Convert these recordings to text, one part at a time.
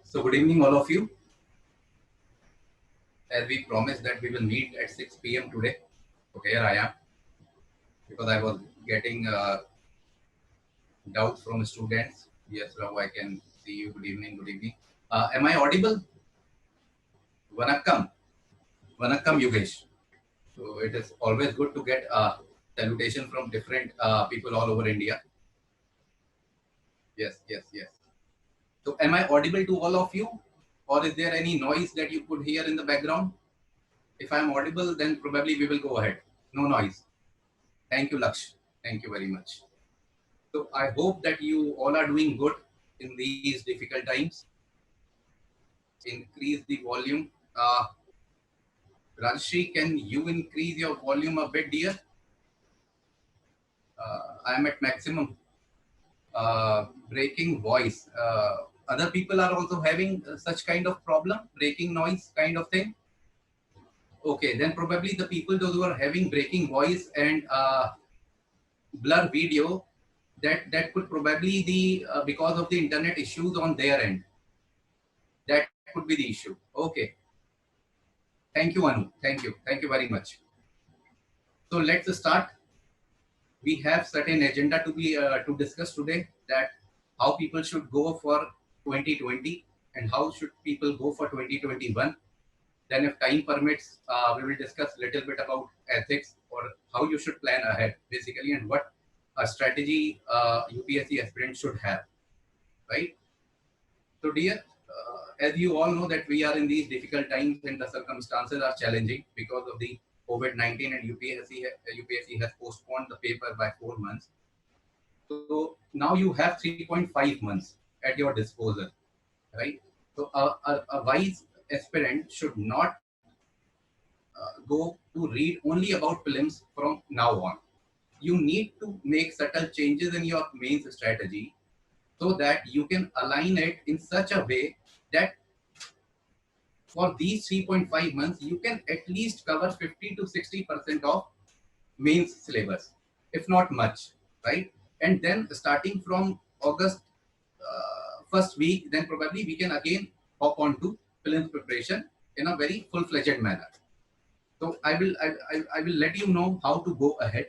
So good evening, all of you. As we promised that we will meet at 6 p.m. today. So here I am because I was getting doubts from students. Yes, now I can see you. Good evening. Good evening. Am I audible? Vanakkam. Vanakkam, Yogesh. So it is always good to get a salutation from different people all over India. Yes, yes, yes. So am I audible to all of you? Or is there any noise that you could hear in the background? If I am audible, then probably we will go ahead. No noise. Thank you, Laksh. Thank you very much. So I hope that you all are doing good in these difficult times. Increase the volume. Rajshri, can you increase your volume a bit, dear? I am at maximum. Breaking voice. Other people are also having such kind of problem, breaking noise kind of thing. Okay, then probably the people those who are having breaking voice and blur video, that could probably the because of the internet issues on their end. That could be the issue. Okay. Thank you, Anu. Thank you. Thank you very much. So let's start. We have certain agenda to be to discuss today. That how people should go for 2020 and how should people go for 2021. Then, if time permits, we will discuss a little bit about ethics or how you should plan ahead, basically, and what a strategy UPSC aspirant should have. Right. So, dear, as you all know that we are in these difficult times and the circumstances are challenging because of the COVID-19 and UPSC has postponed the paper by 4 months. So now you have 3.5 months at your disposal, right? So a wise aspirant should not go to read only about films from now on. You need to make subtle changes in your main strategy so that you can align it in such a way that for these 3.5 months, you can at least cover 50 to 60% of mains syllabus, if not much, right? And then starting from August first week, then probably we can again hop on to prelims preparation in a very full-fledged manner. So I will let you know how to go ahead.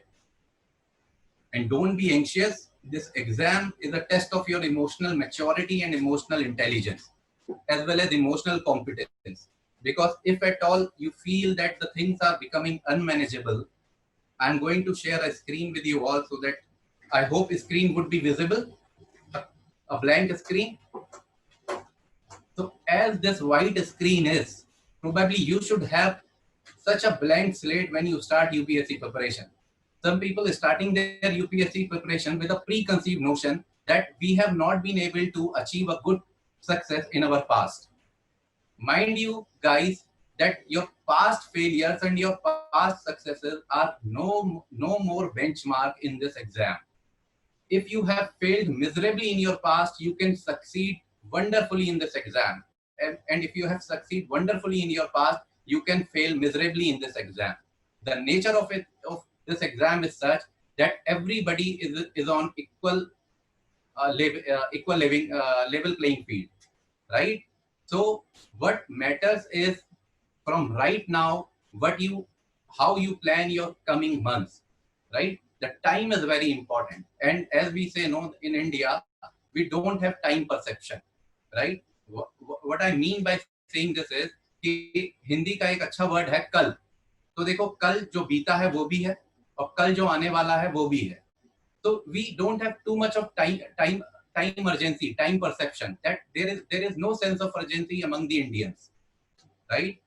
And don't be anxious. This exam is a test of your emotional maturity and emotional intelligence, as well as emotional competence. Because if at all you feel that the things are becoming unmanageable, I'm going to share a screen with you all so that I hope a screen would be visible, a blank screen. So as this white screen is, probably you should have such a blank slate when you start UPSC preparation. Some people are starting their UPSC preparation with a preconceived notion that we have not been able to achieve a good success in our past. Mind you, guys, that your past failures and your past successes are no more benchmark in this exam. If you have failed miserably in your past, you can succeed wonderfully in this exam. And if you have succeeded wonderfully in your past, you can fail miserably in this exam. The nature of this exam is such that everybody is on level playing field, right? So what matters is from right now how you plan your coming months, right? The time is very important, and as we say no in India, we don't have time perception, right? What I mean by saying this is कि हिंदी का एक अच्छा word है कल. तो देखो कल जो बीता है वो भी है और कल जो आने वाला है वो भी है. So we don't have too much of time urgency, time perception, that there is no sense of urgency among the Indians, right?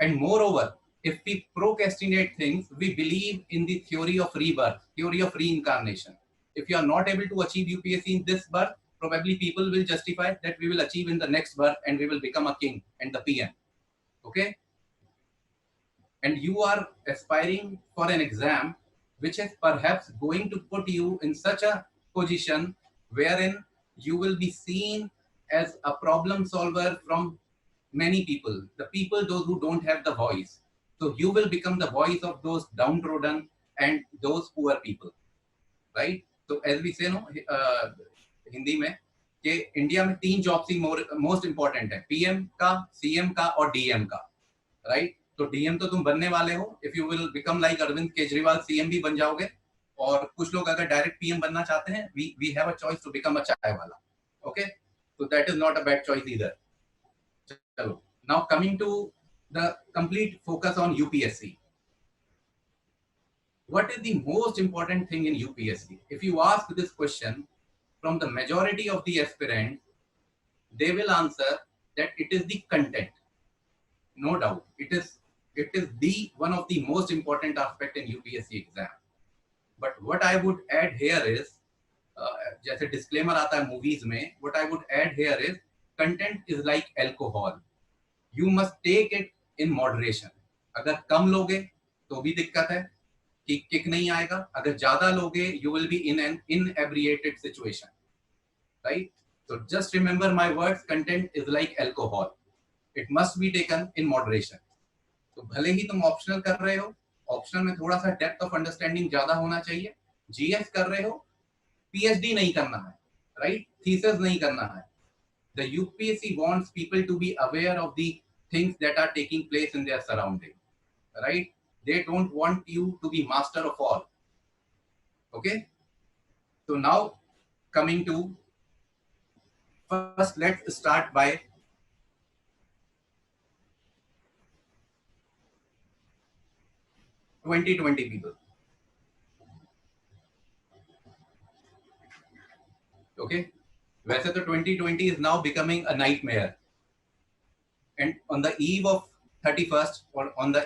And moreover, if we procrastinate things, we believe in the theory of rebirth, theory of reincarnation. If you are not able to achieve UPSC in this birth, probably people will justify that we will achieve in the next birth and we will become a king and the PM. Okay? And you are aspiring for an exam which is perhaps going to put you in such a position wherein you will be seen as a problem solver from many people, the people those who don't have the voice. So you will become the voice of those downtrodden and those poor people, right? So as we say no, Hindi में कि India में 3 jobs ही most important है, PM का, CM का और DM का, right? तो DM तो तुम बनने वाले हो, if you will become like Arvind Kejriwal, CM भी बन जाओगे। और कुछ लोग अगर डायरेक्ट पीएम बनना चाहते हैं, we have a choice to become a chai wala, okay? तो that is not a bad choice either. चलो, now coming to the complete focus on UPSC. What is the most important thing in UPSC? If you ask this question from the majority of the aspirants, they will answer that it is the content. No doubt, it is the one of the most important aspect in UPSC exam. But what I would add here is, जैसे disclaimer आता है movies में, what I would add here is, content is like alcohol. You must take it in moderation. अगर कम लोगे तो भी दिक्कत है कि किक नहीं आएगा, अगर ज्यादा लोगे you will be in an inebriated situation, right? So just remember my words, content is like alcohol. It must be taken in moderation. तो भले ही तुम ऑप्शनल कर रहे हो, ऑप्शनल में थोड़ा सा डेप्थ ऑफ अंडरस्टैंडिंग ज्यादा होना चाहिए। जीएस कर रहे हो, पीएचडी नहीं करना है, राइट? थीसिस नहीं करना है। The UPSC wants people to be aware of the things that are taking place in their surrounding, right? They don't want you to be master of all. Okay? So now coming to, first let's start by (2020) people. Okay? वैसे तो 2020 is now becoming a nightmare. And on the eve of 31st or on the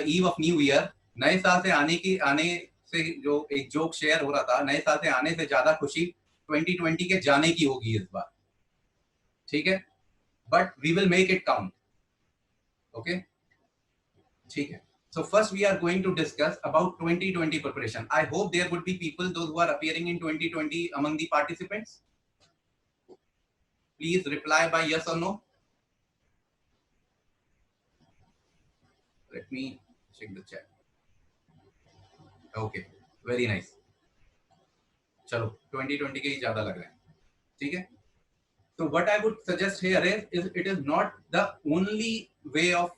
eve of New Year, नए साल से आने से जो एक joke share हो रहा था, नए साल से आने से ज्यादा खुशी 2020 के जाने की होगी इस बार, ठीक है? But we will make it count, okay? ठीक है. So first we are going to discuss about 2020 preparation. I hope there would be people, those who are appearing in 2020 among the participants. Please reply by yes or no. Let me check the chat. Okay, very nice. चलो 2020 के ही ज्यादा लग रहे हैं, ठीक है? So what I would suggest here is it is not the only way of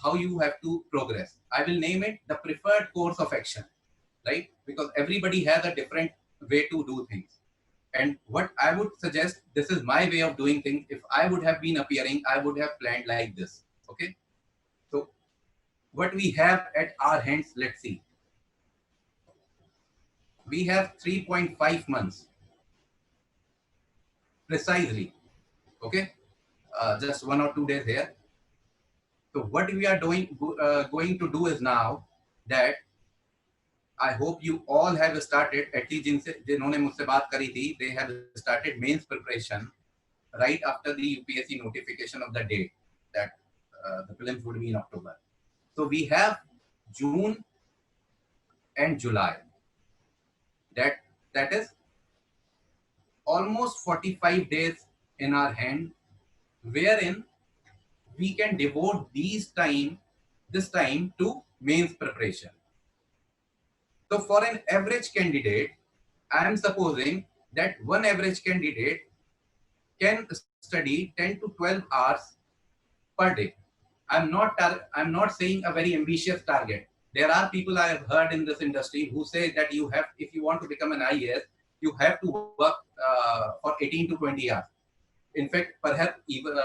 how you have to progress. I will name it the preferred course of action, right? Because everybody has a different way to do things. And what I would suggest, this is my way of doing things. If I would have been appearing, I would have planned like this, okay? So what we have at our hands, let's see. We have 3.5 months precisely, okay? Just 1 or 2 days here. So what we are going to do is now that I hope you all have started, at least जिन्होंने मुझसे बात करी थी, they have started mains preparation right after the UPSC notification of the date that the prelims would be in October. So we have June and July. That is almost 45 days in our hand, wherein we can devote this time to mains preparation. So for an average candidate, I am supposing that one average candidate can study 10 to 12 hours per day. I'm not saying a very ambitious target. There are people I have heard in this industry who say that if you want to become an IAS, you have to work for 18 to 20 hours. In fact, perhaps even,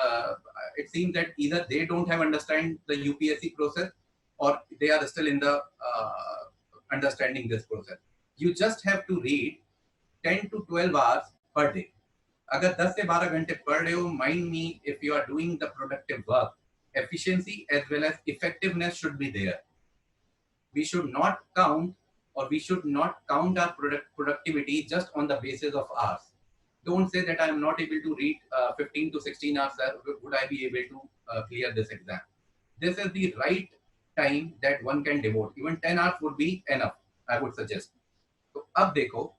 it seems that either they don't have understand the UPSC process or they are still in the understanding this process. You just have to read 10 to 12 hours per day. अगर 10 से 12 घंटे पढ़ रहे हो, mind me, if you are doing the productive work, efficiency as well as effectiveness should be there. We should not count our productivity just on the basis of hours. Don't say that I am not able to read 15 to 16 hours, would I be able to clear this exam? This is the right time that one can devote. Even 10 hours would be enough, I would suggest. So अब देखो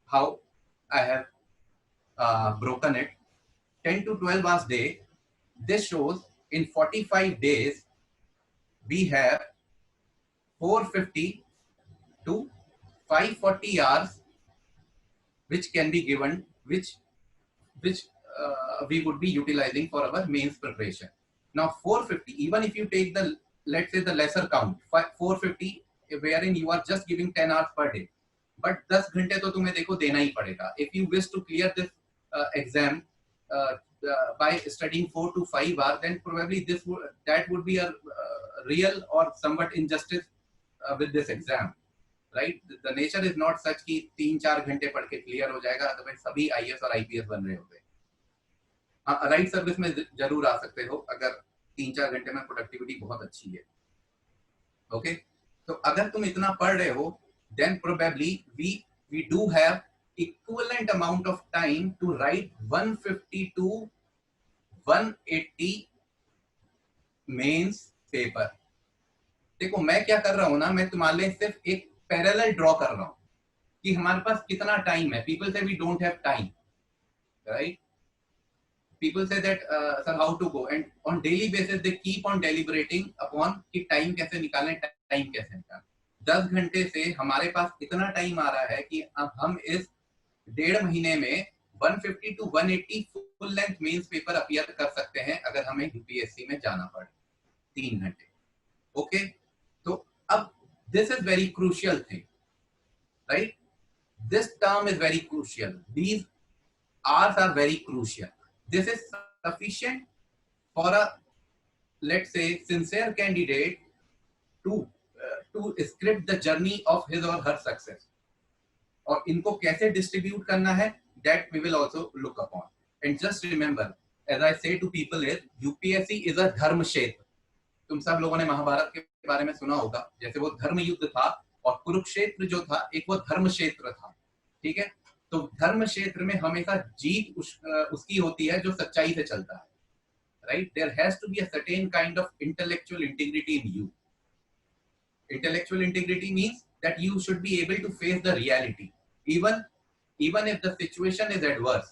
how I have broken it. 10 to 12 hours day. This shows in 45 days we have 450 to 540 hours which can be given, which which we would be utilizing for our mains preparation. Now 450, even if you take the, let's say the lesser count, 450, wherein you are just giving 10 hours per day, but 10 घंटे तो तुम्हें देखो देना ही पड़ेगा. If you wish to clear this exam by studying 4 to 5 hours, then probably that would be a real or somewhat injustice with this exam. Right, the nature is not such कि 3-4 घंटे पढ़ के क्लियर हो जाएगा, otherwise सभी IAS और IPS बन रहे होते. हाँ, राइट सर्विस में जरूर आ सकते हो अगर 3-4 घंटे में प्रोडक्टिविटी बहुत अच्छी है. ओके, तो अगर तुम इतना पढ़ रहे हो, then probably we do have equivalent amount of time to write 150 to 180 mains paper. देखो मैं क्या कर रहा हूं ना, मैं तुम्हारे लिए सिर्फ एक पैरेलल ड्रॉ कर रहा हूं कि हमारे पास कितना टाइम है. पीपल से we don't have time, right? People से that sir how to go, and on daily basis they keep on deliberating upon कि टाइम कैसे निकालें, टाइम कैसे निकालें. 10 घंटे से हमारे पास इतना टाइम आ रहा है कि अब हम इस 1.5 महीने में 150 to 180 full length mains paper appear कर सकते हैं अगर हमें यूपीएससी में जाना पड़े 3 घंटे. ओके, तो अब this is very crucial thing, right? This term is very crucial. These hours are very crucial. This is sufficient for a, let's say, sincere candidate to script the journey of his or her success. और इनको कैसे distribute करना है, that we will also look upon. And just remember, as I say to people, is UPSC is a धर्म क्षेत्र. तुम सब लोगों ने महाभारत के बारे में सुना होगा, जैसे वो धर्म युद्ध था और कुरुक्षेत्र जो था एक वो धर्म क्षेत्र था. ठीक है, तो धर्म क्षेत्र में हमेशा जीत उसकी होती है जो सच्चाई से चलता है, right? There has to be a certain kind of intellectual integrity in you. Intellectual integrity means that you should be able to face the reality even if the situation is adverse,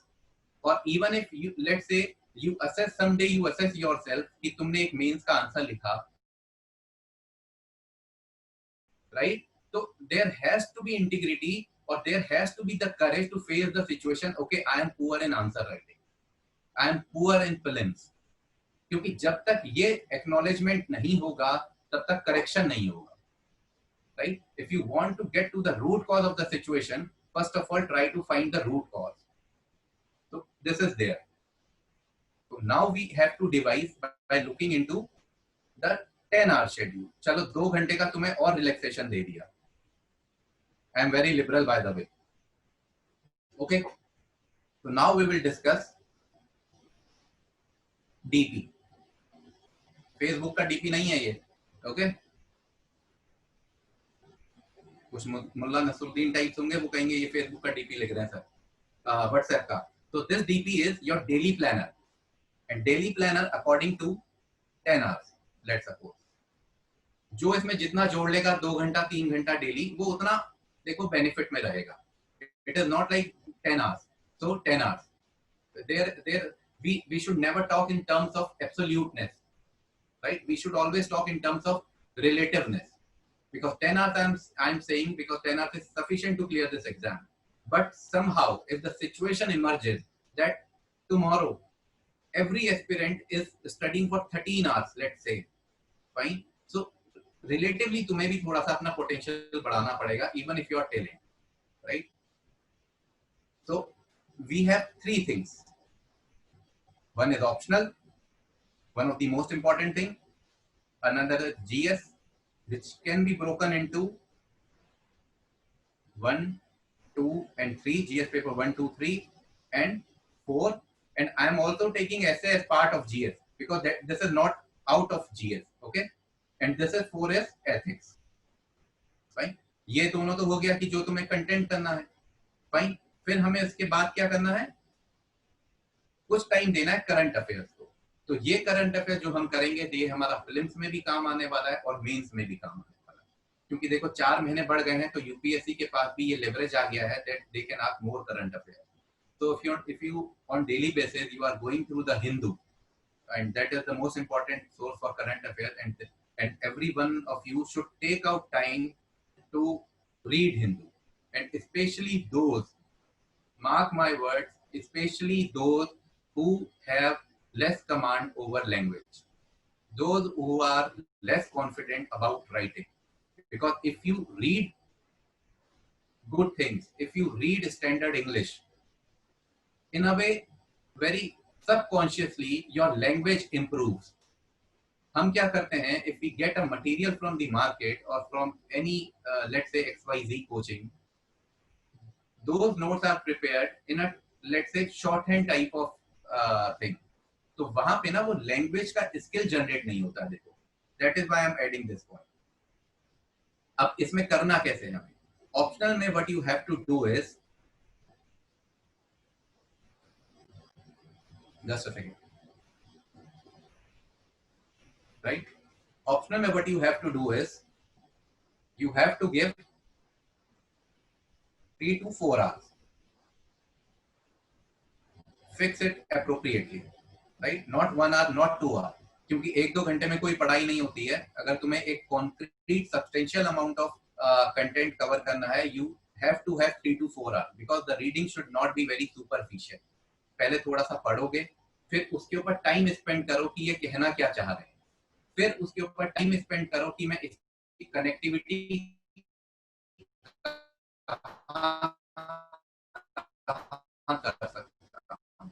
or even if you, let's say, you assess someday, you assess yourself कि तुमने एक mains का answer लिखा, right? So there has to be integrity, or there has to be the courage to face the situation. Okay, I am poor in answer writing, I am poor in prelims. क्योंकि जब तक ये acknowledgement नहीं होगा तब तक correction नहीं होगा, right? If you want to get to the root cause of the situation, first of all try to find the root cause. So this is there. So now we have to devise by looking into the 10-hour schedule. चलो 2 घंटे का तुम्हें और relaxation दे दिया. I am very liberal by the way. Okay. So now we will discuss DP. Facebook का DP नहीं है ये. Okay. कुछ मुल्ला नसरुद्दीन टाइप्स होंगे, वो कहेंगे ये फेसबुक का डीपी लिख रहे हैं सर, व्हाट्सएप का. तो this DP is your daily planner, and daily planner according to 10 hours. Let's suppose जो इसमें जितना जोड़ लेगा 2 घंटा 3 घंटा डेली, वो उतना देखो बेनिफिट में रहेगा. It is not like 10 hours. So 10 hours there we should never talk in terms of absoluteness, right? We should always talk in terms of relativeness. Because 10 hours I'm saying because 10 hours is sufficient to clear this exam. But somehow if the situation emerges that tomorrow every aspirant is studying for 13 hours, let's say, fine, so relatively तुम्हें भी थोड़ा सा अपना potential बढ़ाना पड़ेगा, even if you are talented, right? So we have 3 things. One is optional, one of the most important thing. Another is GS, which can be broken into 1, 2 and 3, GS paper 1, 2, 3 and 4, and I am also taking essay as part of GS because this is not out of GS, okay? And this is 4 is ethics. Fine, ये दोनों तो हो गया कि जो तुम्हें content करना है. फाइन, फिर हमें इसके बाद क्या करना है, कुछ टाइम देना है करंट अफेयर्स को. तो ये करंट अफेयर जो हम करेंगे ये हमारा प्रीलिम्स में भी काम आने वाला है और मेंस में भी काम आने वाला है. क्योंकि देखो 4 महीने बढ़ गए हैं तो यूपीएससी के पास भी ये लेवरेज आ गया है that they can ask more current affair. So if you on daily basis you are going through the Hindu, and that is the most important source for current affairs, and every one of you should take out time to read Hindu, and especially those, mark my words, especially those who have less command over language, those who are less confident about writing. Because if you read good things, if you read standard English, in a way, very subconsciously, your language improves. हम क्या करते हैं, if we get a material from the market or from any let's say XYZ coaching, those notes are prepared in a let's say shorthand type of thing. तो वहां पे ना वो language का स्किल जनरेट नहीं होता. देखो, that is why I am adding this point. अब इसमें करना कैसे है हमें? ऑप्शनल में what you have to do is, just a second, right? Optional में what you have to do is, you have to give 3 to 4 hours. Fix it appropriately, right? Not 1 hour, not 2 hour. क्योंकि 1-2 घंटे में कोई पढ़ाई नहीं होती है. अगर तुम्हें एक concrete substantial amount of content cover करना है, you have to have 3 to 4 hours because the reading should not be very superficial. पहले थोड़ा सा पढ़ोगे, फिर उसके ऊपर टाइम स्पेंड करो कि ये कहना क्या चाह रहे हैं, फिर उसके ऊपर टाइम स्पेंड करो कि मैं इसकी कनेक्टिविटी कर सकता हूं,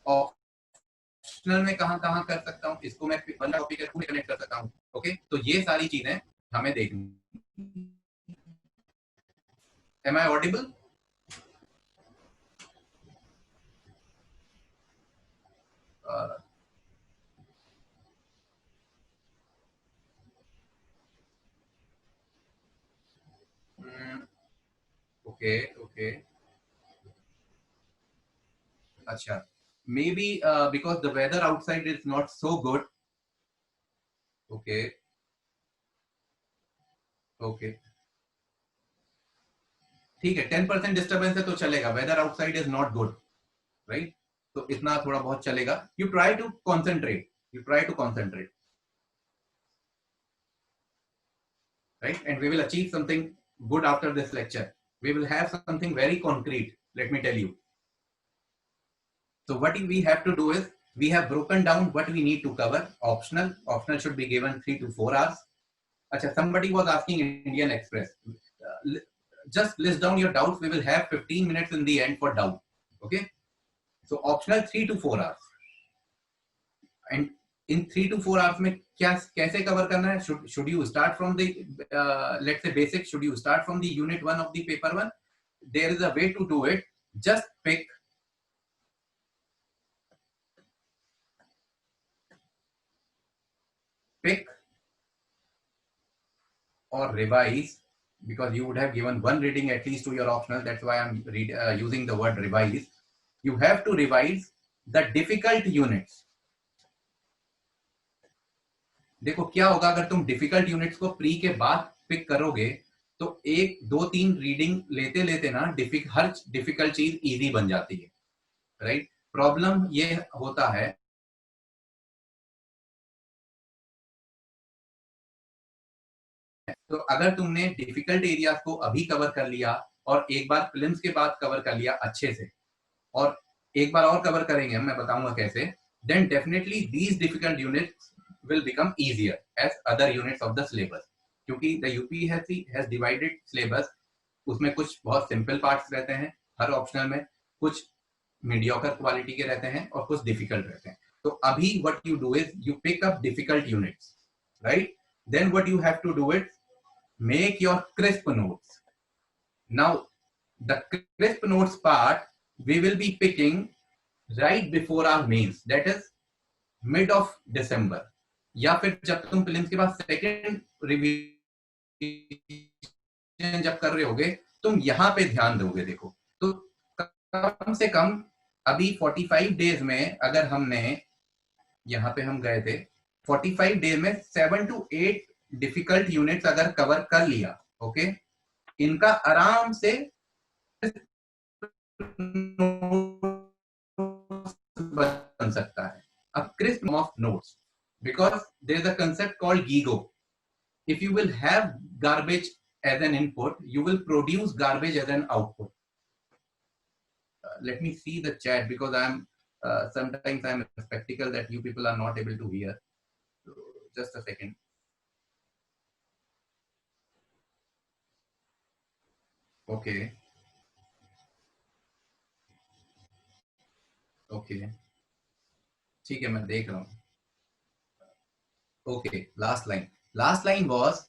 ऑप्शनल में कहां कर सकता हूं, इसको मैं बंदा टॉपिक के थ्रू कनेक्ट कर सकता हूं. ओके, तो ये सारी चीजें हमें देखनी. Am I audible? ओके. अच्छा, maybe because the weather outside is not so good. Okay. ठीक है, 10% डिस्टर्बेंस है तो चलेगा. Weather outside is not good, right? तो इतना थोड़ा बहुत चलेगा. You try to concentrate, right? And we will achieve something good after this lecture. We will have something very concrete, let me tell you. So what we have to do is, we have broken down what we need to cover. Optional should be given 3 to 4 hours. Acha, somebody was asking Indian Express. Just list down your doubts. We will have 15 minutes in the end for doubt. Okay? So optional 3 to 4 hours. And in 3 to 4 hours में क्या कैसे cover करना है? Should you start from the let's say basic? Should you start from the unit 1 of the paper 1? There is a way to do it. Just pick or revise, because you would have given one reading at least to your optional. That's why I'm using the word revise. You have to revise the difficult units. देखो क्या होगा अगर तुम difficult units को pre के बाद pick करोगे, तो 1, 2, 3 रीडिंग लेते लेते ना हर डिफिकल्ट चीज इजी बन जाती है, राइट? प्रॉब्लम ये होता है तो अगर तुमने डिफिकल्ट एरियाज को अभी कवर कर लिया और एक बार प्रीलिम्स के बाद कवर कर लिया अच्छे से, और एक बार और कवर करेंगे, मैं बताऊंगा कैसे, then definitely these difficult units will become easier as other units of the syllabus. क्योंकि the UPSC has divided syllabus, उसमें कुछ बहुत सिंपल पार्ट्स रहते हैं हर ऑप्शनल में, कुछ मीडियोकर क्वालिटी के रहते हैं और कुछ डिफिकल्ट रहते हैं. तो अभी what you do is you pick up difficult units, right? Then what you have to do is make your crisp notes. Now the crisp notes part we will be picking right before our mains, that is mid of December, या फिर जब तुम prelims के बाद second revision जब कर रहे होगे, तुम यहाँ पे ध्यान दोगे. देखो, तो कम से कम अभी 45 डेज में अगर हमने, यहाँ पे हम गए थे, 45 डेज में 7 to 8 डिफिकल्ट यूनिट्स अगर कवर कर लिया, ओके, इनका आराम से बन सकता है. A crisp of notes, because there is a concept called GIGO. If you will have garbage as an input, you will produce garbage as an output. let me see the chat because I'm sometimes I'm skeptical that you people are not able to hear. So just a second. Okay. Okay. ठीक है, मैं देख रहा हूँ. Okay, last line. Last line was,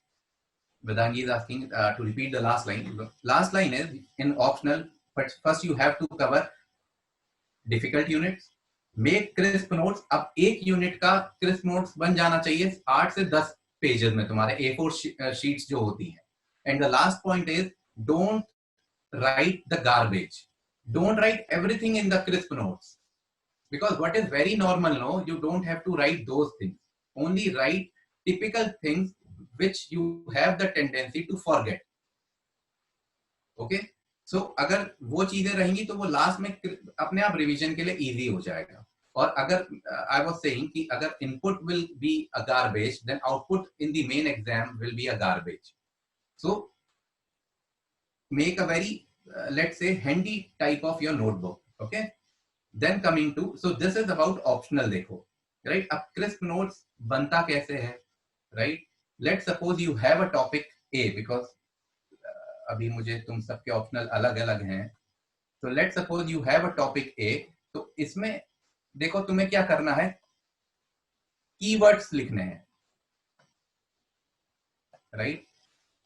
Vedangi is asking to repeat the last line. Last line is in optional, but first you have to cover difficult units. Make crisp notes. अब एक unit का crisp notes बन जाना चाहिए 8 से 10 pages में तुम्हारे A4 sheets जो होती हैं. And the last point is don't write the garbage. Don't write everything in the crisp notes. Because what is very normal, no, you don't have to write those things. Only write typical things which you have the tendency to forget. Okay? So अगर वो चीजें रहेंगी तो वो last में अपने आप revision के लिए इजी हो जाएगा. और अगर I was saying कि अगर input will be a garbage, then output in the main exam will be a garbage. So make a very let's say handy type of your notebook. Okay? Then coming to, so this is about optional. देखो, right? अब crisp notes बनता कैसे है, right? Let's suppose you have a topic A, because अभी मुझे तुम सबके optional अलग अलग हैं. So let's suppose you have a topic A. तो इसमें देखो तुम्हें क्या करना है, keywords लिखने हैं, right?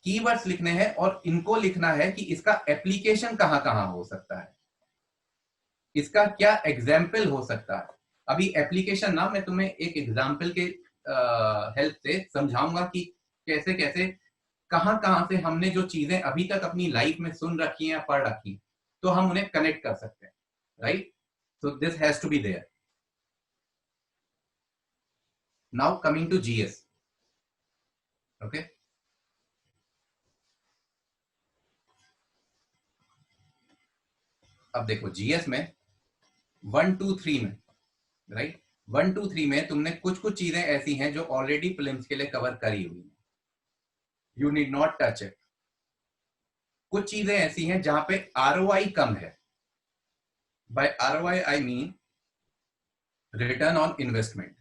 keywords लिखने हैं और इनको लिखना है कि इसका application कहाँ कहाँ हो सकता है, इसका क्या एग्जाम्पल हो सकता है. अभी एप्लीकेशन ना मैं तुम्हें एक एग्जाम्पल के हेल्प से समझाऊंगा कि कैसे कैसे कहां कहां से हमने जो चीजें अभी तक अपनी लाइफ में सुन रखी हैं या पढ़ रखी हैं तो हम उन्हें कनेक्ट कर सकते हैं, right? So this has to be there. Now coming to GS. Okay, अब देखो जीएस में 1 2 3 में, राइट, 1 2 3 में तुमने कुछ कुछ चीजें ऐसी हैं जो ऑलरेडी प्रीलिम्स के लिए कवर करी हुई हैं. You need not touch it. कुछ चीजें ऐसी हैं जहां पे आरओआई कम है. By ROI I mean return on investment.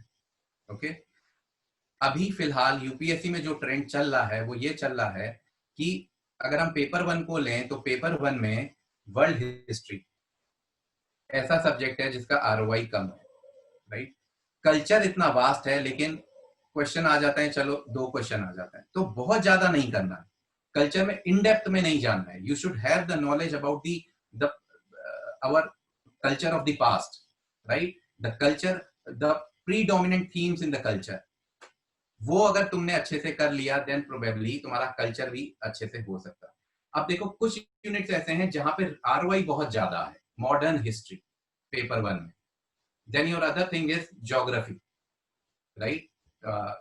Okay, अभी फिलहाल यूपीएससी में जो ट्रेंड चल रहा है वो ये चल रहा है कि अगर हम पेपर 1 को लें तो पेपर 1 में वर्ल्ड हिस्ट्री ऐसा सब्जेक्ट है जिसका आरओआई कम है, राइट? कल्चर इतना वास्ट है लेकिन क्वेश्चन आ जाते हैं, चलो 2 क्वेश्चन आ जाते हैं, तो बहुत ज्यादा नहीं करना है. कल्चर में इन डेप्थ में नहीं जानना है. You should have the knowledge about the our culture of the past, right? The culture, the predominant themes in the culture, वो अगर तुमने अच्छे से कर लिया देन प्रोबेबली तुम्हारा कल्चर भी अच्छे से हो सकता है. अब देखो कुछ यूनिट्स ऐसे हैं जहां पे आरओआई बहुत ज्यादा है. मॉडर्न हिस्ट्री पेपर 1 में. Then your other thing is geography, right?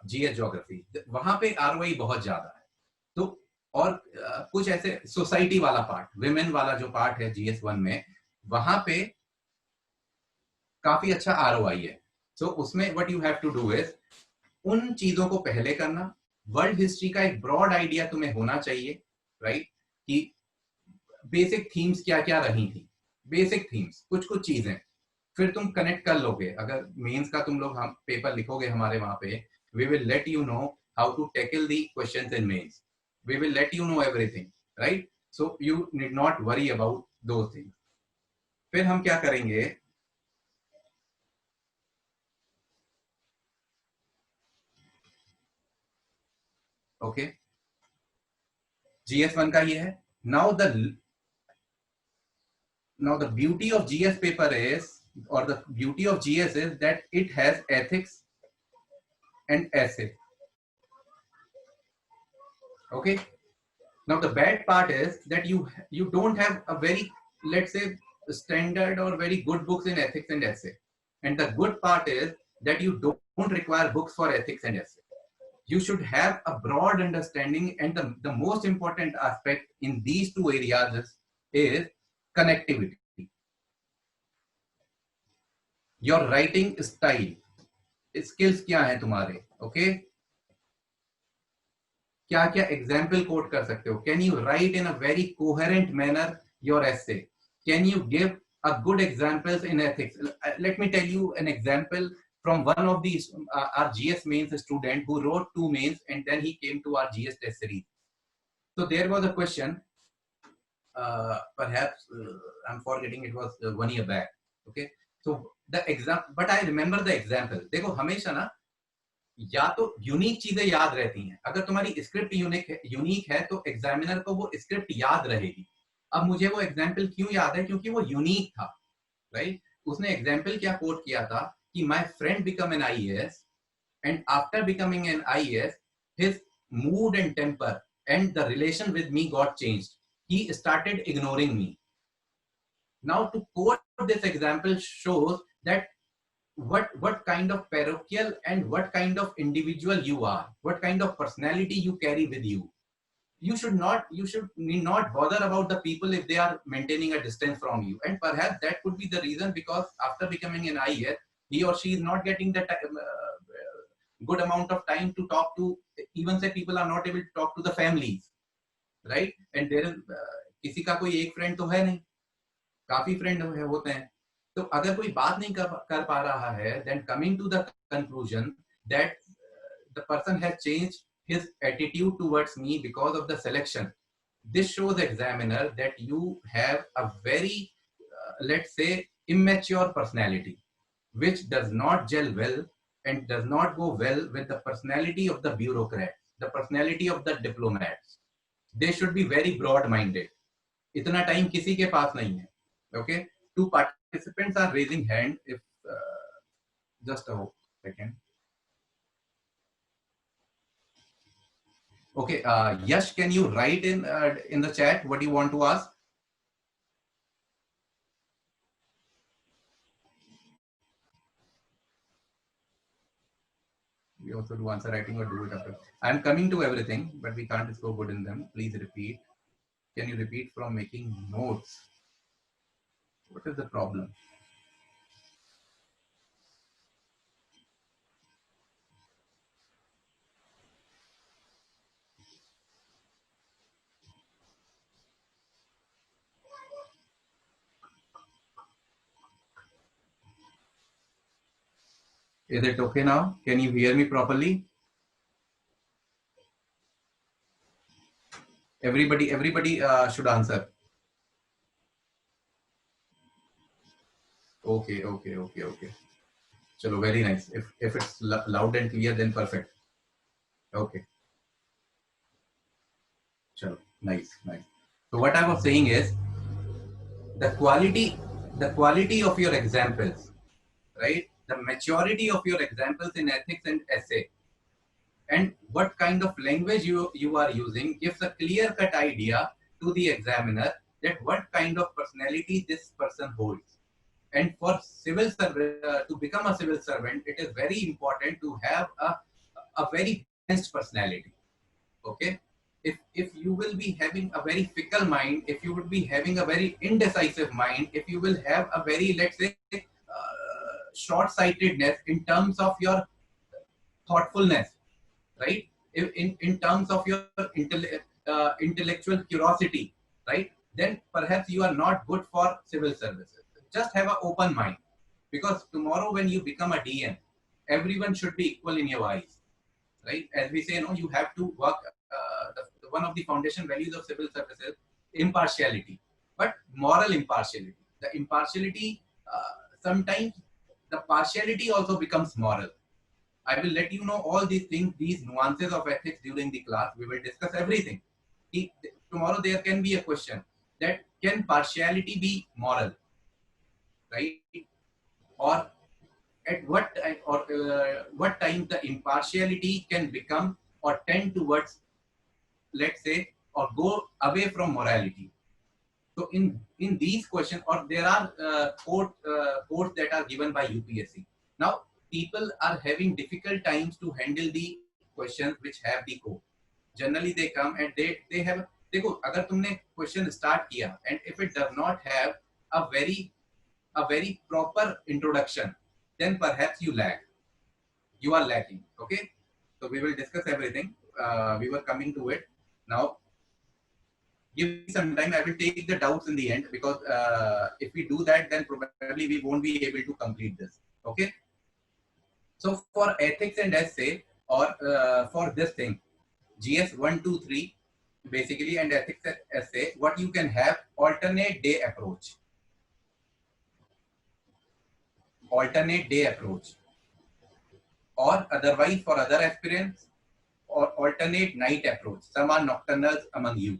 GS geography, वहां पे आरओआई बहुत ज्यादा है. तो और कुछ ऐसे सोसाइटी वाला पार्ट, विमेन वाला जो पार्ट है जीएस 1 में, वहां पे काफी अच्छा आरओआई है. सो उसमें what you have to do is उन चीजों को पहले करना. वर्ल्ड हिस्ट्री का एक ब्रॉड आइडिया तुम्हें होना चाहिए, राइट? कि बेसिक थीम्स क्या क्या रही थी, बेसिक थीम्स, कुछ कुछ चीजें फिर तुम कनेक्ट कर लोगे. अगर मेंस का तुम लोग हम पेपर लिखोगे हमारे वहां पे, we will let you know how to tackle the questions in mains. We will let you know everything, right? So you need not worry about those things. फिर हम क्या करेंगे, ओके, GS1 का ये है. Now the beauty of GS paper is, or the beauty of GS is that it has ethics and essay. Okay, now the bad part is that you don't have a very, let's say, standard or very good books in ethics and essay. And the good part is that you don't require books for ethics and essay. You should have a broad understanding, and the most important aspect in these two areas is connectivity. Your writing style, skills क्या है तुम्हारे, okay? क्या क्या example coat कर सकते हो? Can you right in a very coherent manner your essay? Can you give a good examples in ethics. Let me tell you an example from one of these our GS mains student who wrote 2 mains and then he came to our GS test series. So there was a question, perhaps I'm forgetting, it was 1 year back. Okay, so the example, but I remember the example. देखो हमेशा ना या तो unique चीजें याद रहती हैं. अगर तुम्हारी स्क्रिप्ट यूनिक है तो एग्जामिनर को वो स्क्रिप्ट याद रहेगी. अब मुझे वो एग्जाम्पल क्यों याद है? क्योंकि वो यूनिक था, राइट? उसने एग्जाम्पल क्या कोट किया था कि my friend become an IAS and after becoming an IAS his mood and temper and the relation with me got changed. He started ignoring me. Now to quote this example shows that what kind of parochial and what kind of individual you are, what kind of personality you carry with you. You should need not bother about the people if they are maintaining a distance from you. And perhaps that could be the reason, because after becoming an IAS, he or she is not getting the good amount of time to talk to, even say people are not able to talk to the families, right? And there is किसी का कोई एक friend तो है नहीं, काफी friend होते हैं. तो अगर कोई बात नहीं कर पा रहा है, then coming to the conclusion that the person has changed his attitude towards me because of the selection. This shows examiner that you have a very let's say immature personality which does not gel well and does not go well with the personality of the bureaucrats, the personality of the diplomats. They should be very broad minded. इतना time किसी के पास नहीं है. Okay, 2 participants are raising hand. If just a second. Okay, Yash, can you write in the chat what you want to ask? We also do answer writing or do it after. I'm coming to everything, but we can't score good in them. Please repeat. Can you repeat from making notes? What is the problem? Is it okay now? Can you hear me properly? Everybody should answer. Okay. Chalo, very nice. If it's loud and clear, then perfect. Okay. Chalo, nice. So what I was saying is the quality of your examples, right? The maturity of your examples in ethics and essay, and what kind of language you are using gives a clear-cut idea to the examiner that what kind of personality this person holds. And for civil servant to become a civil servant, it is very important to have a very balanced personality. Okay, if you will be having a very fickle mind, if you would be having a very indecisive mind, if you will have a very, let's say, short-sightedness in terms of your thoughtfulness, right? In terms of your intellectual curiosity, right? Then perhaps you are not good for civil services. Just have an open mind, because tomorrow when you become a DM, everyone should be equal in your eyes, right? As we say, you have to work. One of the foundation values of civil services, impartiality, but moral impartiality. The impartiality, sometimes the partiality also becomes moral. I will let you know all these things, these nuances of ethics during the class. We will discuss everything. Tomorrow there can be a question that can partiality be moral, right? Or at what time, or what time the impartiality can become or tend towards, let's say, or go away from morality. So in these questions, or there are quotes that are given by UPSC. Now people are having difficult times to handle the questions which have the code. Generally they come and they have, देखो अगर तुमने question start किया and if it does not have a very proper introduction, then perhaps you are lacking. Okay, so we will discuss everything. We were coming to it now. give me some time. I will take the doubts in the end, because if we do that, then probably we won't be able to complete this. Okay. So for ethics and essay, or for this thing, GS 1, 2, 3, basically, and ethics and essay, what you can have: alternate day approach. Alternate day approach. Or otherwise, for other aspirants, or alternate night approach. Some are nocturnals among you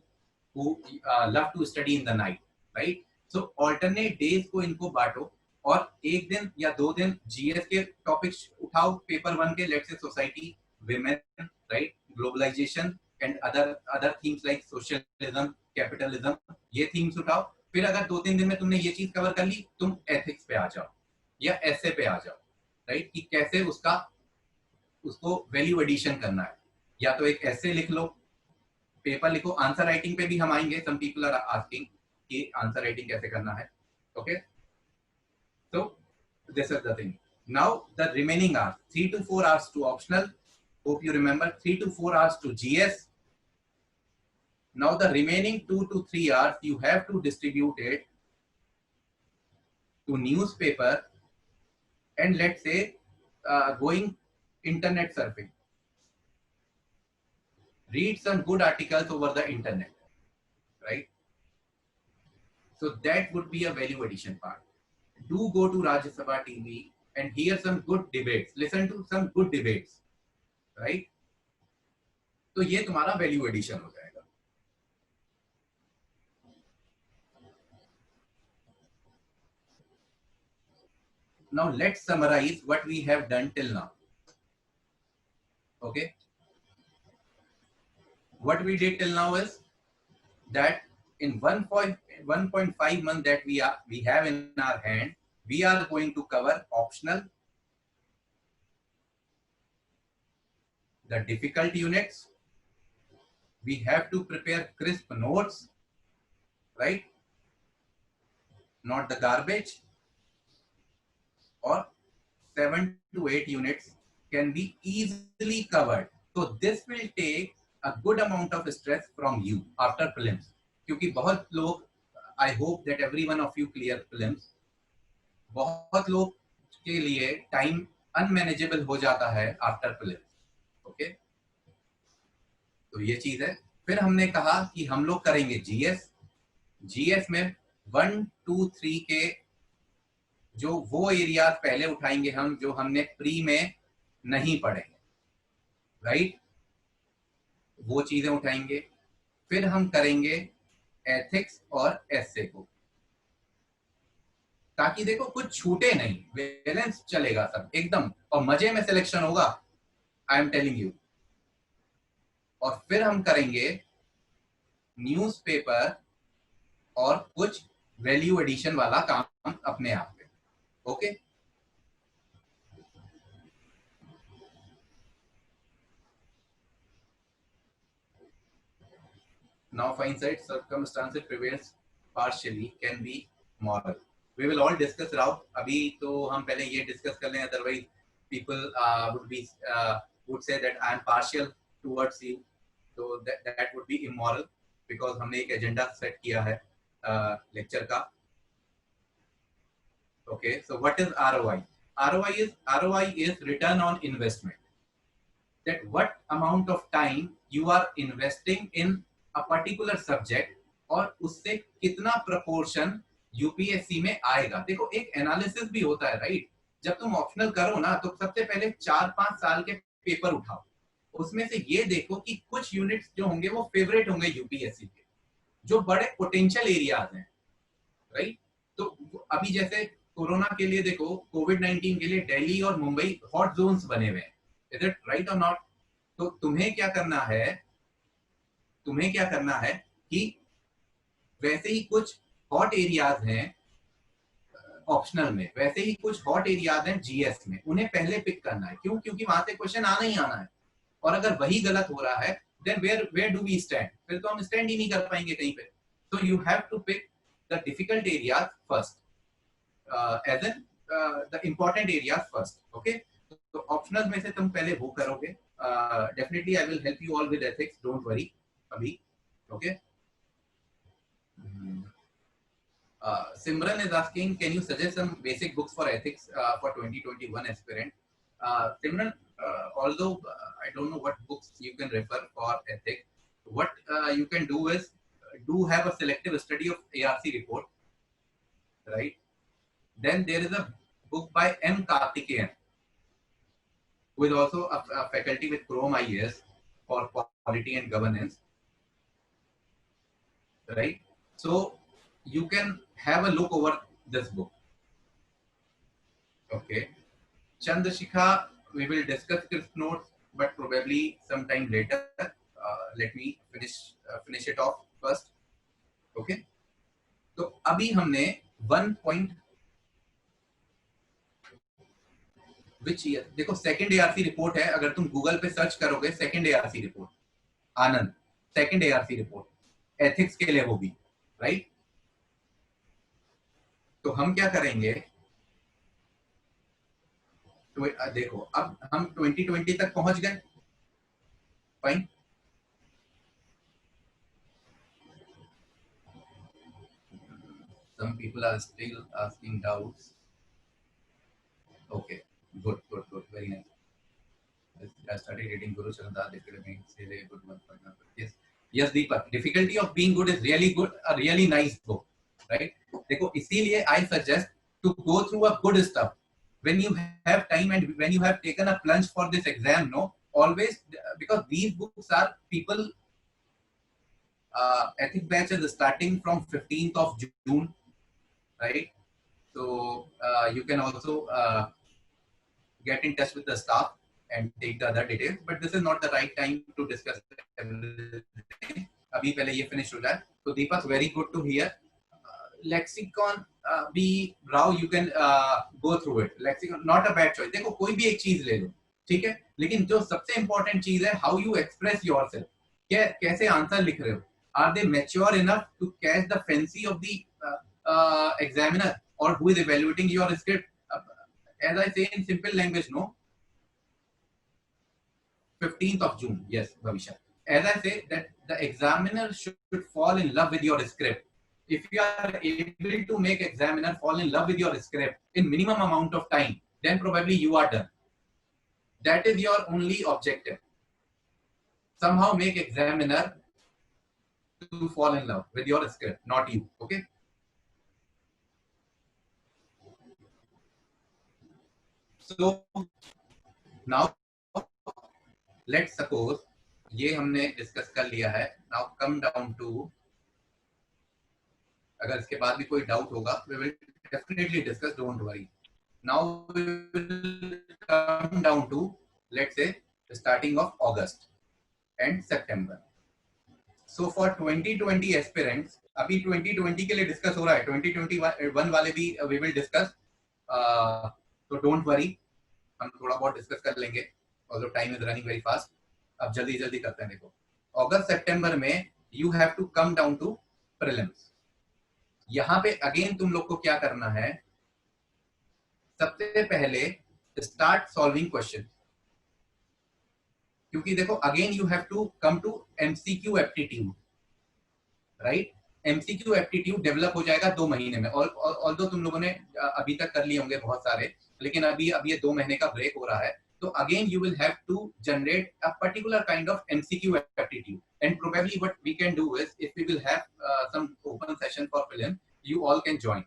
who love to study in the night, right? So alternate days को इनको बांटो, और एक दिन या 2 दिन GS के topics उठाओ paper 1 के, let's say society, women, right, globalisation and other themes like socialism, capitalism, ये थीम्स उठाओ। फिर अगर 2-3 दिन में तुमने ये चीज कवर कर ली, तुम एथिक्स पे आ जाओ या एसे पे आ जाओ, राइट, कि कैसे उसको वैल्यू एडिशन करना है। या तो एक ऐसे लिख लो, पेपर लिखो, आंसर राइटिंग पे भी हम आएंगे। सम पीपल आर आस्किंग कि आंसर राइटिंग कैसे करना है। Okay, so this is the thing. Now the remaining hours, 3 to 4 hours to optional. Hope you remember, 3 to 4 hours to GS. Now the remaining 2 to 3 hours you have to distribute it to newspaper, and let's say going internet surfing. Read some good articles over the internet, right? So that would be a value addition part. Do go to Rajya Sabha TV and hear some good debates. Listen to some good debates, right? तो ये तुम्हारा value addition हो जाएगा. Now let's summarize what we have done till now. Okay. What we did till now is that in 1.5 month that we have in our hand, we are going to cover optional, the difficult units. We have to prepare crisp notes, right? Not the garbage. Or 7 to 8 units can be easily covered. So this will take a good amount of stress from you after prelims. क्योंकि बहुत लोग, I hope that every one of you clear prelims. बहुत लोग के लिए time unmanageable हो जाता है आफ्टर prelims. ओके, तो ये चीज है. फिर हमने कहा कि हम लोग करेंगे जीएस में 1, 2, 3 के जो वो एरिया पहले उठाएंगे हम जो हमने प्री में नहीं पढ़े, राइट, वो चीजें उठाएंगे. फिर हम करेंगे एथिक्स और एसे को, ताकि देखो कुछ छूटे नहीं, बैलेंस चलेगा सब एकदम, और मजे में सिलेक्शन होगा, आई एम टेलिंग यू. और फिर हम करेंगे न्यूज़पेपर और कुछ वैल्यू एडिशन वाला काम अपने आप पे. Okay, now fine side circumstances prevails partially can be moral. We will all discuss Rao. अभी तो हम पहले ये डिस्कस कर लें, otherwise people would say that I am partial towards you, so that would be immoral, because हमने एक agenda set किया है लेक्चर का. Okay, so what is ROI? ROI is return on investment. That what amount of time you are investing in a particular subject, और उससे कितना proportion UPSC में आएगा. देखो एक एनालिसिस भी होता है, राइट? जब तुम ऑप्शनल करो ना, तो सबसे पहले 4-5 साल के पेपर उठाओ, उसमें से ये देखो कि कुछ यूनिट्स जो होंगे वो फेवरेट होंगे यूपीएससी के, जो बड़े पोटेंशियल एरियाज हैं, राइट? तो अभी जैसे कोरोना के लिए देखो, कोविड-19 के लिए दिल्ली और मुंबई हॉट जोन्स बने हुए हैं. इज इट राइट और नॉट? तो तुम्हें क्या करना है कि वैसे ही कुछ हॉट एरियाज हैं ऑप्शनल में, वैसे ही कुछ हॉट एरियाज हैं जीएस में, उन्हें पहले पिक करना है. क्यों? क्योंकि वहां से क्वेश्चन आना ही आना है, और अगर वही गलत हो रहा है, then where do we stand? फिर तो हम स्टैंड ही नहीं कर पाएंगे कहीं पे. तो you have to pick the difficult areas first, as an the important areas first. Okay, तो ऑप्शनल में से तुम पहले वो करोगे. Definitely I will help you all with ethics, don't worry अभी. Okay, Simran is asking, can you suggest some basic books for ethics for 2021 aspirant? Simran, although I don't know what books you can refer for ethics, what you can do is do have a selective study of ARC report, right? Then there is a book by M. Karthikeyan, who is also a faculty with Chrome IAS for quality and governance, right? So you can have a look over this book. Okay. Chandrashikha, we will discuss this notes, but probably sometime later. Let me finish it off first. Okay. तो अभी हमने 1 point which year, देखो second ARC report है, अगर तुम Google पे search करोगे second ARC report, आनंद second ARC report ethics के लिए, वो भी राइट। तो हम क्या करेंगे, तो देखो अब हम 2020 तक पहुंच गए, fine. Some people are still asking doubts. Okay, good, very nice. I started reading Guru Charandas Academy. Say a good one, for example. Yes, Deepak. Difficulty of being good is really good, a really nice book, right? देखो इसीलिए I suggest to go through a good stuff when you have time and when you have taken a plunge for this exam. No, always, because these books are people. Ethics batch is starting from 15th of June, right? So you can also get in touch with the staff and take the other details, but this is not the right time to discuss everything. अभी पहले ये finish हो जाए. So Deepak, very good to hear. Lexicon, भी Rao, you can go through it. Lexicon not a bad choice. देखो कोई भी एक चीज ले लो, ठीक है, लेकिन जो सबसे important चीज है, how you express yourself. कैसे आंसर लिख रहे हो? Are they mature enough to catch the fancy of the examiner or who is evaluating your script? As I say in simple language, no. 15th of June, yes, Bhavisha. As I say that the examiner should fall in love with your script. If you are able to make examiner fall in love with your script in minimum amount of time, then probably you are done. That is your only objective. Somehow make examiner to fall in love with your script, not you. Okay. So now let's suppose ये हमने discuss कर लिया है. Now come down to, अगर इसके बाद भी कोई डाउट होगा, we will definitely discuss, don't worry. Now we will come down to, let's say, the starting of August and September. So for 2020 aspirants, अभी 2020 के लिए डिस्कस हो रहा है, 2021 वाले भी we will discuss. So don't worry, हम थोड़ा बहुत डिस्कस कर लेंगे, although time is running very fast. अब जल्दी करते हैं. देखो अगस्त सितंबर में you have to come down to prelims. यहाँ पे अगेन तुम लोग को क्या करना है, सबसे पहले start solving questions, क्योंकि देखो again you have to come to MCQ aptitude, right? MCQ aptitude develop हो जाएगा 2 महीने में, और तुम लोगों ने अभी तक कर लिए होंगे बहुत सारे, लेकिन अभी ये 2 महीने का ब्रेक हो रहा है. So again, you will have to generate a particular kind of MCQ aptitude, and probably what we can do is, if we will have some open session for film, you all can join,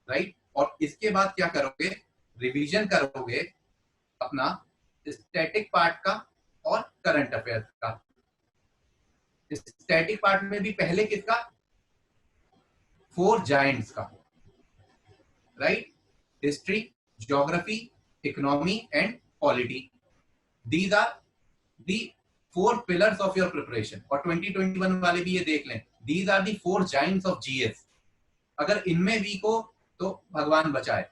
right? और इसके बाद क्या करोगे, revision करोगे अपना static part का और current affairs का. स्टैटिक पार्ट में भी पहले किसका, 4 जायंट्स का, right? History, geography, economy and polity. These are the 4 pillars of your preparation. और 2021 वाले भी ये देख लें, these are the 4 giants of GS. अगर इनमें वीक हो तो भगवान बचाए,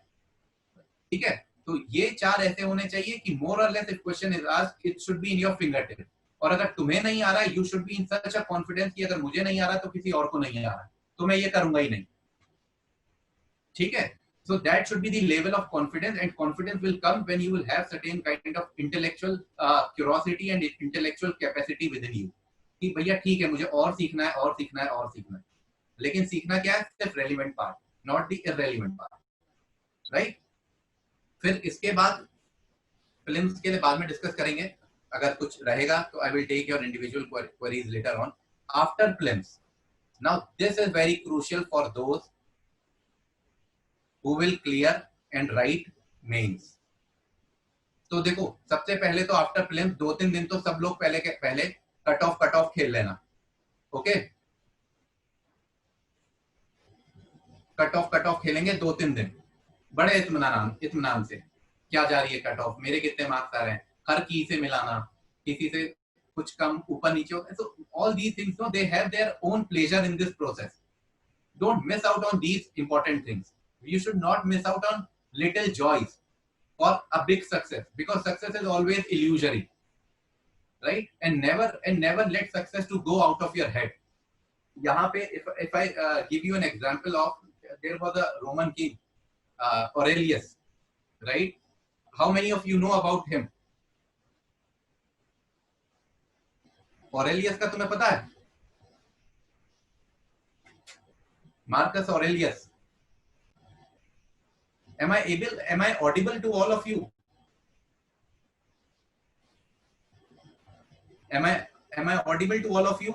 ठीक है? तो ये 4 ऐसे होने चाहिए कि more or less if question is asked, it should be in your fingertip. और अगर तुम्हें नहीं आ रहा है, you should be in such a confidence कि अगर मुझे नहीं आ रहा तो किसी और को नहीं आ रहा, तो मैं ये करूंगा ही नहीं, ठीक है? So that should be the level of confidence, and confidence will come when you will have certain kind of intellectual curiosity and intellectual capacity within you. कि भैया ठीक है, मुझे और सीखना है और सीखना है और सीखना है. लेकिन सीखना क्या है, सिर्फ relevant part, not the irrelevant part, right. फिर इसके बाद फिल्म्स के लिए बाद में डिस्कस करेंगे, अगर कुछ रहेगा तो I will take your individual queries later on. After films, now this is very crucial for those who will clear and write mains. तो देखो, सबसे पहले तो आफ्टर फिल्म्स 2-3 दिन तो सब लोग पहले कट ऑफ खेल लेना, ओके। कट ऑफ खेलेंगे 2-3 दिन बड़े इत्मीनान से, क्या जा रही है कट ऑफ, मेरे कितने मार्क्स आ रहे हैं, हर की से मिलाना, किसी से कुछ कम ऊपर नीचे होता है। So all these things, no, they have their own pleasure in this process. Don't miss out on these important things. You should not miss out on little joys for a big success, because success is always illusory, right? And never let success to go out of your head. यहाँ पे if I give you an example of, there was a Roman king, Aurelius, right? How many of you know about him? Aurelius का तुम्हें पता है? Marcus Aurelius. Am I audible to all of you? Am I audible to all of you?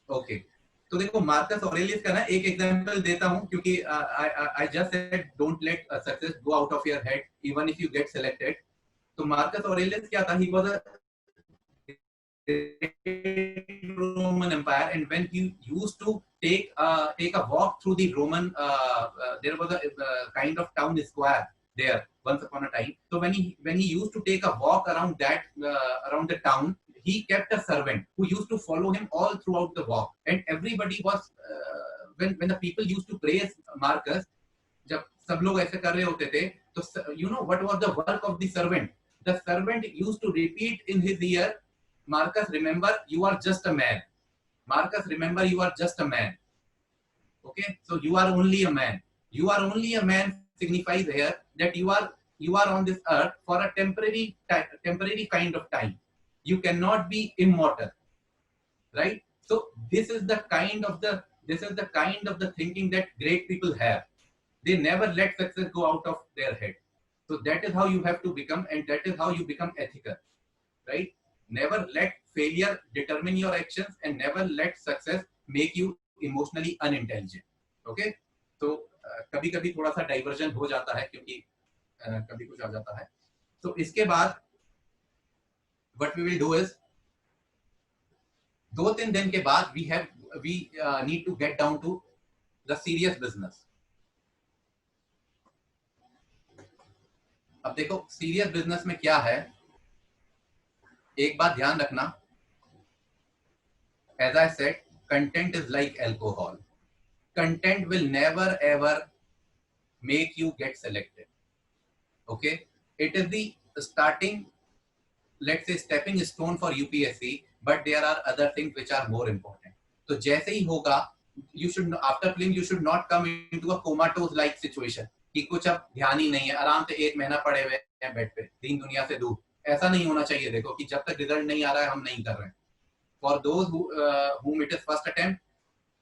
Okay, तो देखो Marcus Aurelius का ना एक example देता हूं, क्योंकि I just said don't let success go out of your head even if you get selected. तो Marcus Aurelius क्या था, he was a Roman Empire, and when he used to take a walk through the Roman, there was a kind of town square there once upon a time. So when he used to take a walk around that around the town, he kept a servant who used to follow him all throughout the walk, and everybody was when the people used to praise Marcus, जब सब लोग ऐसे कर रहे होते थे, तो you know what was the work of the servant? The servant used to repeat in his ear, Marcus, remember, you are just a man. Marcus, remember, you are just a man. Okay, so you are only a man. You are only a man signifies here that you are on this earth for a temporary kind of time. You cannot be immortal, right? So this is the kind of the thinking that great people have. They never let success go out of their head. So that is how you have to become, and that is how you become ethical, right? Never let failure determine your actions, and never let success make you emotionally unintelligent. Okay? तो कभी कभी थोड़ा सा diversion हो जाता है, क्योंकि कभी कुछ आ जाता है। तो इसके बाद what we will do is, 2-3 दिन के बाद we need to get down to the serious business. अब देखो सीरियस बिजनेस में क्या है, एक बात ध्यान रखना, as I said, content is like alcohol. Content will never ever make you get selected. Okay, it is the starting, let's say, stepping stone for UPSC, but there are other things which are more important. तो जैसे ही होगा, you should, after film you should not come into a comatose like situation कि कुछ अब ध्यान ही नहीं है, आराम से 1 महीना पड़े हुए हैं बेड पे, दीन दुनिया से दूर। ऐसा नहीं होना चाहिए। देखो कि जब तक रिजल्ट नहीं आ रहा है हम नहीं कर रहे हैं। For those whom it is first attempt,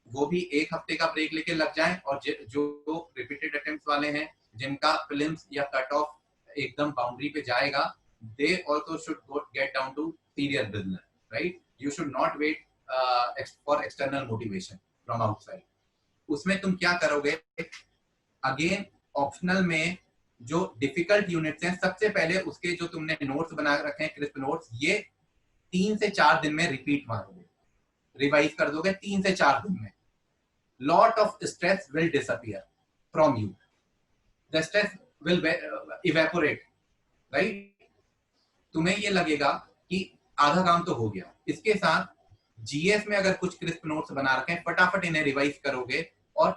वो भी 1 हफ्ते का ब्रेक लेके लग जाएं, और जो रिपीटेड अटेम्प्ट्स वाले हैं, जिनका फिल्म्स या कट ऑफ एकदम बाउंड्री पे जाएगा, they also should get down to serious business, right? You should not wait for external motivation from outside. उसमें तुम क्या करोगे, अगेन ऑप्शनल में जो डिफिकल्ट यूनिट्स हैं, सबसे पहले उसके जो तुमने नोट्स बना रखे हैं, क्रिस्प नोट्स, ये 3 से 4 दिन में रिपीट मारोगे, रिवाइज कर दोगे 3 से 4 दिन में। Lot of stress will disappear from you, the stress will evaporate, right? तुम्हें ये लगेगा कि आधा काम तो हो गया। इसके साथ जीएस में अगर कुछ क्रिस्प नोट्स बना रखे हैं, फटाफट इन्हें रिवाइज करोगे, और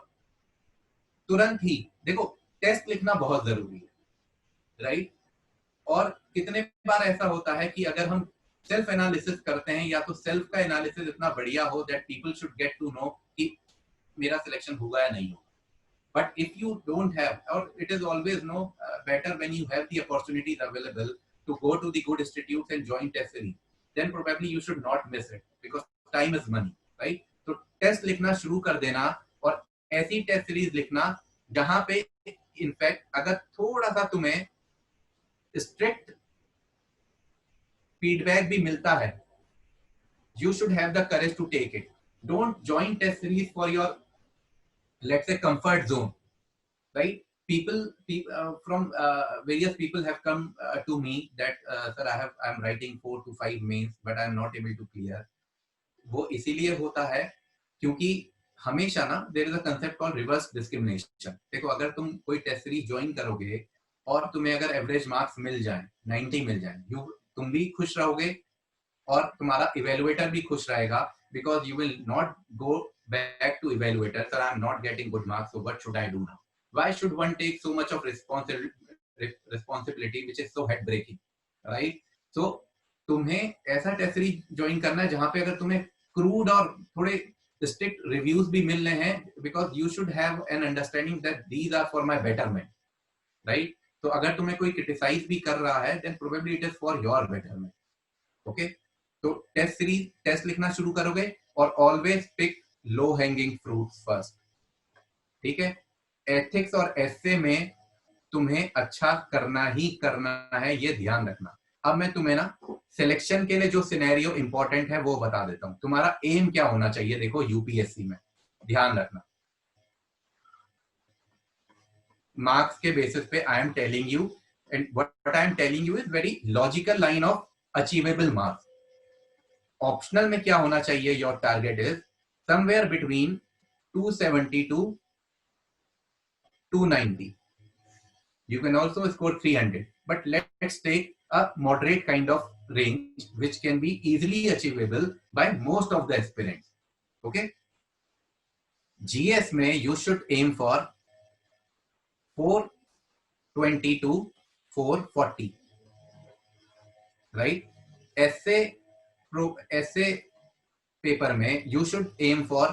तुरंत ही देखो टेस्ट लिखना बहुत जरूरी है, राइट? और कितने बार ऐसा होता है कि अगर हम सेल्फ एनालिसिस करते हैं, या तो सेल्फ का एनालिसिस इतना बढ़िया हो that people should get to know कि मेरा सिलेक्शन होगा या नहीं होगा। But if you don't have, or it is always better when you have the opportunities available to go to the good institutes and join test series, then probably you should not miss it because time is money, right? तो test लिखना शुरू कर देना और ऐसी test series लिखना जहां पे इनफैक्ट अगर थोड़ा सा तुम्हें स्ट्रिक्ट फीडबैक भी मिलता है, you should have the courage to take it. Don't join test series for your, let's say, comfort zone, right? People from various people have come to me that sir, I'm writing 4 to 5 mains, but I'm not able to clear. वो इसीलिए होता है क्योंकि हमेशा ना there is a concept called reverse discrimination. देखो, अगर तुम कोई टेस्ट सीरीज ज्वाइन करोगे और तुम्हें अगर एवरेज मार्क्स मिल जाए, 90 मिल जाए, तुम भी खुश रहोगे और तुम्हारा इवेलुएटर भी खुश रहेगा, because you will not go back to evaluator, sir I am not getting good marks, so what should I do now? Why should one take so much of responsibility which is so head breaking, right? So तुम्हें ऐसा test series join करना है जहां पे अगर तुम्हें crude और थोड़े स्ट्रिक्ट रिव्यूज भी मिल रहे हैं, because you should have an understanding that these are for my betterment, right? तो अगर तुम्हें कोई क्रिटिसाइज भी कर रहा है, then probably it is for your betterment. Okay, तो टेस्ट सीरीज, टेस्ट लिखना शुरू करोगे और always pick low hanging fruits first, ठीक है? एथिक्स और एसे में तुम्हें अच्छा करना ही करना है, ये ध्यान रखना. अब मैं तुम्हें ना सिलेक्शन के लिए जो सिनेरियो इंपॉर्टेंट है वो बता देता हूं. तुम्हारा एम क्या होना चाहिए? देखो, यूपीएससी में ध्यान रखना, मार्क्स के बेसिस पे I am telling you, and what I am telling you is very logical line of achievable marks. Optional में क्या होना चाहिए? Your target is somewhere between 270 to 290. You can also score 300, but let's take a moderate kind of range which can be easily achievable by most of the aspirants. Okay, GS में you should aim for 420 to 440, right? essay paper में you should aim for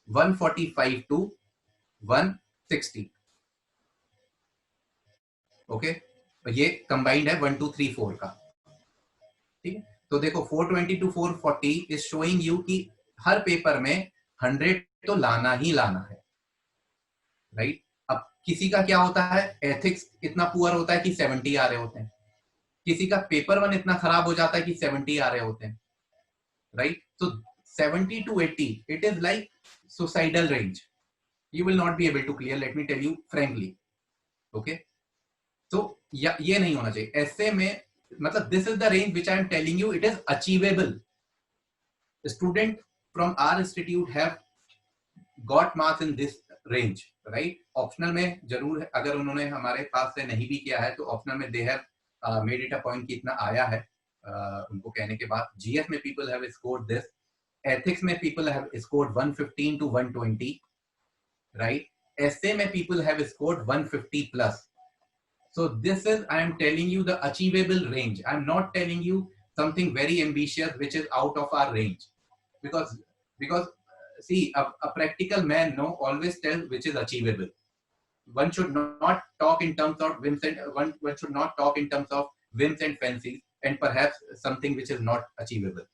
145 to 160. Okay, ये combined है 1 2 3 4 का, ठीक है? तो देखो 420 to 440 is showing you कि हर पेपर में 100 तो लाना ही लाना है, राइट? अब किसी का क्या होता है, एथिक्स इतना पुअर होता है कि 70 आ रहे होते हैं, किसी का पेपर 1 इतना खराब हो जाता है कि 70 आ रहे होते हैं, राइट? तो 70 to 80 it is like suicidal range. You will not be able to clear, let me tell you frankly. Okay, तो ये नहीं होना चाहिए. ऐसे में मतलब this is the range which I am telling you, it is achievable. Student from our institute have got marks in this range, right? Optional में जरूर है, अगर उन्होंने हमारे पास से नहीं भी किया है तो ऑप्शनल में they have made it a point कि इतना आया है उनको कहने के बाद. जीएस में people have scored this, ethics में people have scored 115 to 120, right? Essay में people have scored 150 plus. So this is, I am telling you, the achievable range. I am not telling you something very ambitious which is out of our range, because see, a practical man always tells which is achievable. One should not talk in terms of whims and one should not talk in terms of whims and fancies and perhaps something which is not achievable.